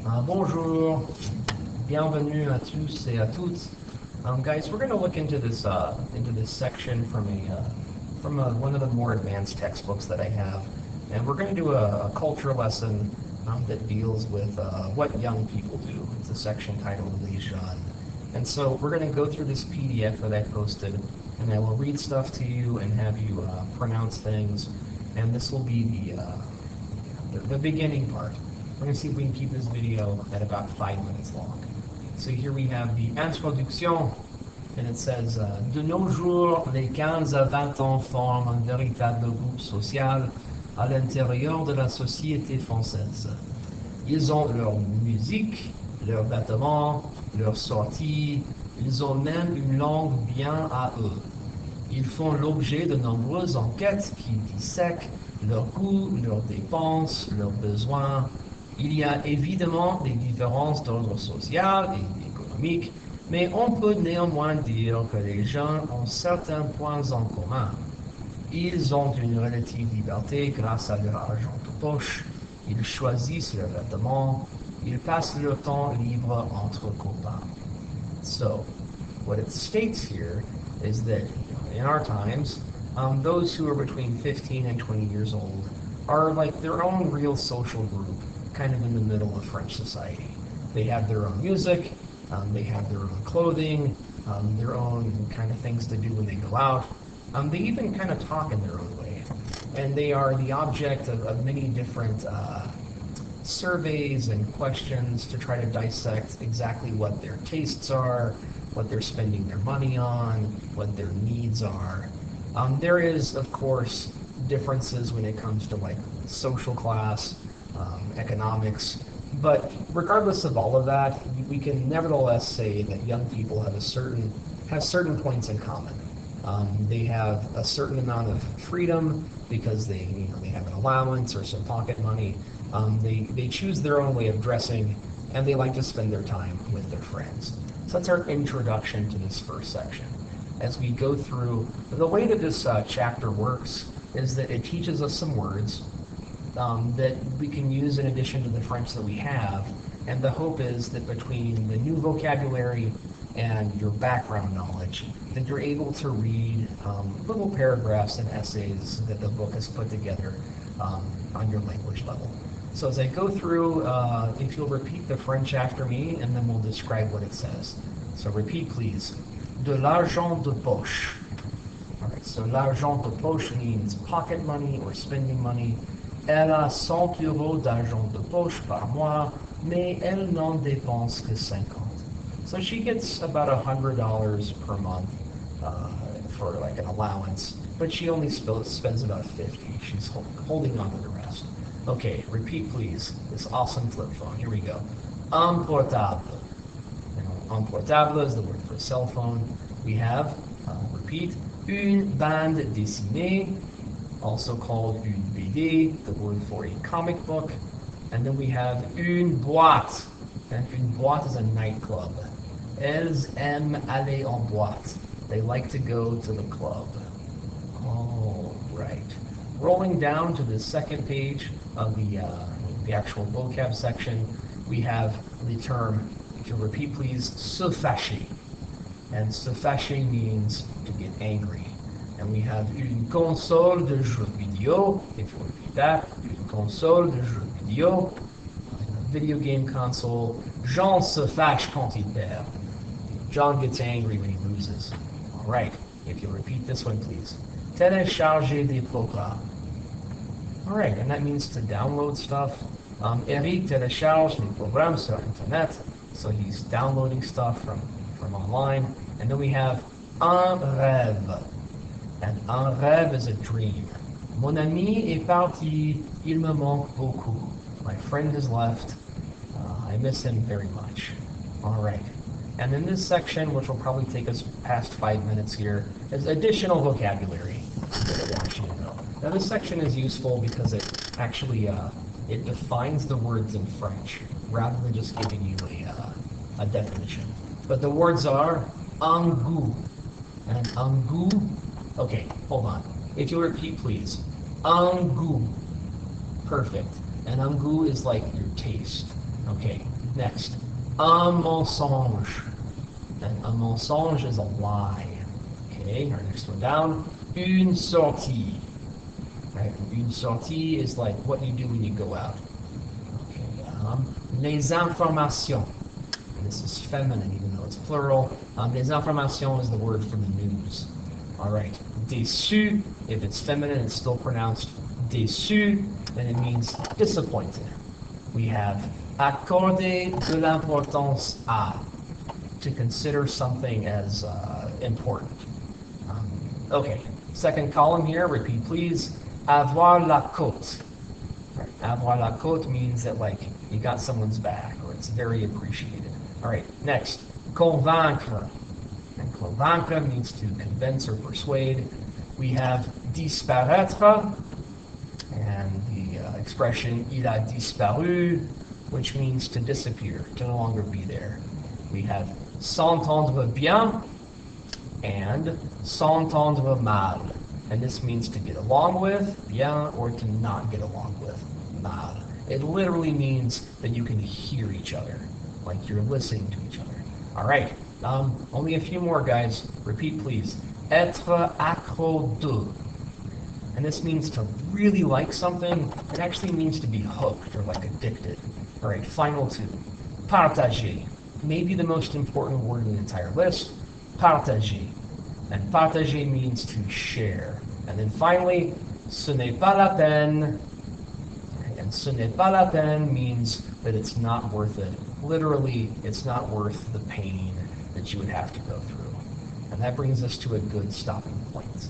Bonjour, bienvenue à tous et à toutes. Guys, we're going to look into this section from one of the more advanced textbooks that I have, and we're going to do a culture lesson that deals with what young people do. It's a section titled Les Jeunes. And so we're going to go through this PDF that I posted, and I will read stuff to you and have you pronounce things, and this will be the beginning part. We're going to see if we can keep this video at about 5 minutes long. So here we have the introduction, and it says, De nos jours, les 15 à 20 ans forment un véritable groupe social à l'intérieur de la société française. Ils ont leur musique, leurs vêtements, leurs sorties, ils ont même une langue bien à eux. Ils font l'objet de nombreuses enquêtes qui dissèquent leurs goûts, leurs dépenses, leurs besoins. Il y a évidemment des différences d'ordre social et économique, mais on peut néanmoins dire que les gens ont certains points en commun. Ils ont une relative liberté grâce à leur argent de poche, ils choisissent leurs vêtements, ils passent leur temps libre entre copains. So, what it states here is that in our times, those who are between 15 and 20 years old are like their own real social group, kind of in the middle of French society. They have their own music, they have their own clothing, their own kind of things to do when they go out. They even kind of talk in their own way. And they are the object of many different surveys and questions to try to dissect exactly what their tastes are, what they're spending their money on, what their needs are. There is, of course, differences when it comes to like social class, economics, but regardless of all of that, we can nevertheless say that young people have certain points in common. They have a certain amount of freedom because they have an allowance or some pocket money. They choose their own way of dressing, and they like to spend their time with their friends. So that's our introduction to this first section. As we go through, the way that this chapter works is that it teaches us some words that we can use in addition to the French that we have, and the hope is that between the new vocabulary and your background knowledge, that you're able to read little paragraphs and essays that the book has put together on your language level. So as I go through, if you'll repeat the French after me, and then we'll describe what it says. So repeat, please. De l'argent de poche. All right, so l'argent de poche means pocket money or spending money. Elle a 100 euros d'argent de poche par mois, mais elle n'en dépense que 50. So she gets about $100 per month for like an allowance, but she only spends about 50. She's holding on to the rest. Okay, repeat please. This awesome flip phone. Here we go. Un portable. Un portable is the word for cell phone. We have, repeat, une bande dessinée, also called une BD, the word for a comic book. And then we have une boîte, and une boîte is a nightclub. Elles aiment aller en boîte. They like to go to the club. All right. Rolling down to the second page of the actual vocab section, we have the term, if you'll repeat please, se fâcher. And se fâcher means to get angry. And we have une console de jeux vidéo, if you repeat that, une console de jeux vidéo, a video game console. Jean se fâche quand il perd. John gets angry when he loses. All right, if you'll repeat this one, please. Télécharger des programmes. All right, and that means to download stuff. Eric télécharge les programmes sur Internet, so he's downloading stuff from online. And then we have un rêve. And un rêve is a dream. Mon ami est parti, il me manque beaucoup. My friend has left, I miss him very much. All right. And in this section, which will probably take us past 5 minutes here, is additional vocabulary that I want you to know. Now this section is useful because it actually it defines the words in French rather than just giving you a definition. But the words are un goût. And un goût, okay, hold on. If you'll repeat, please. Un goût. Perfect. And un goût is like your taste. Okay, next. Un mensonge. And a mensonge is a lie. Okay, our next one down. Une sortie. Right, une sortie is like what you do when you go out. Okay, les informations. And this is feminine, even though it's plural. Les informations is the word for the news. All right, déçu, if it's feminine, it's still pronounced déçu, and it means disappointed. We have accorder de l'importance à, to consider something as important. Okay, second column here, repeat please. Avoir la cote. Avoir la cote means that like you got someone's back, or it's very appreciated. All right, next, convaincre. And convaincre means to convince or persuade. We have disparaître, and the expression il a disparu, which means to disappear, to no longer be there. We have s'entendre bien and s'entendre mal. And this means to get along with, bien, or to not get along with, mal. It literally means that you can hear each other, like you're listening to each other. All right, only a few more, guys. Repeat, please. Être accro de. And this means to really like something. It actually means to be hooked or like addicted. All right, final two. Partager. Maybe the most important word in the entire list. Partager. And partager means to share. And then finally, ce n'est pas la peine. And ce n'est pas la peine means that it's not worth it. Literally, it's not worth the pain that you would have to go through. And that brings us to a good stopping point.